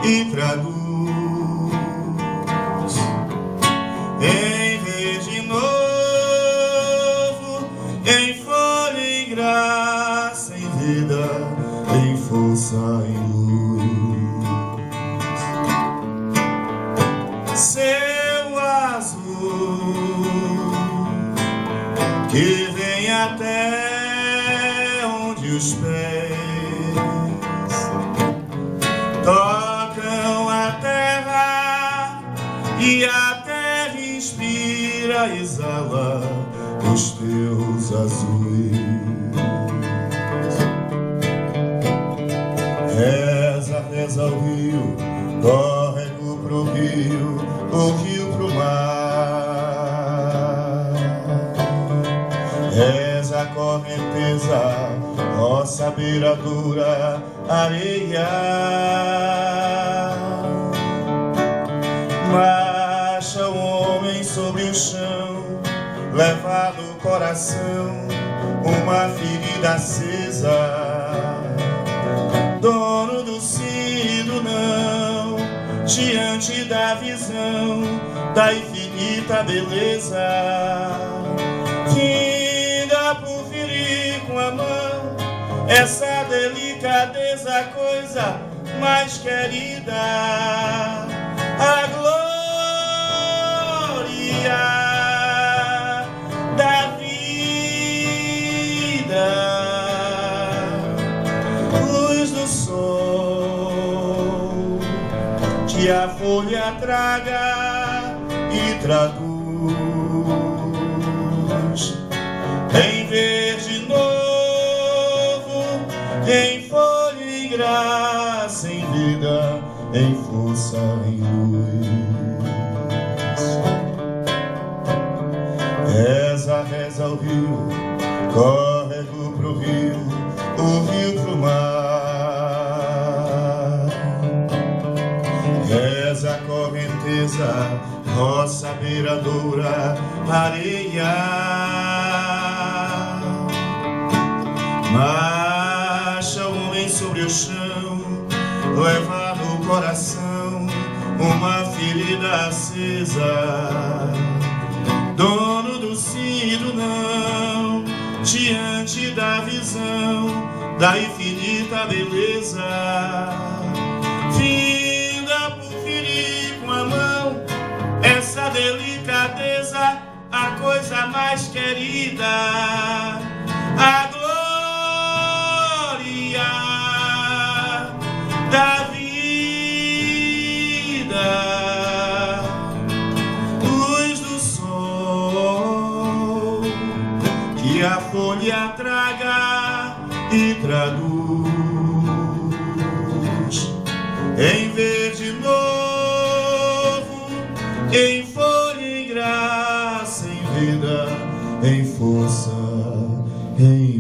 e traduz em verde novo, em folha, em graça, em vida, em força, em luz. Céu azul que vem até onde os pés tocam a terra, e a terra inspira, exala os teus azuis. Reza, reza o rio, córrego pro rio, o rio pro mar. Reza a correnteza, roça beiradura, areia. Marcha o homem sobre o chão, leva no coração uma ferida acesa. Dono do sino não, diante da visão da infinita beleza, finda por ferir com a mão essa delicadeza, coisa mais querida, a glória da vida, luz do sol que a folha traga e traduz em verde novo, em folha, em graça, em vida, em força, em luz. Reza, reza o rio, córrego pro rio, o rio pro mar. Reza a correnteza, roça beiradura, areia. Marcha o homem sobre o chão, leva no coração uma ferida acesa. Dono do sino não, diante da visão da infinita beleza, finda por ferir com a mão essa delicadeza, a coisa mais querida, a glória da vida, luz do sol que a folha traga e traduz em verde novo, em folha, em graça, em vida, em força, em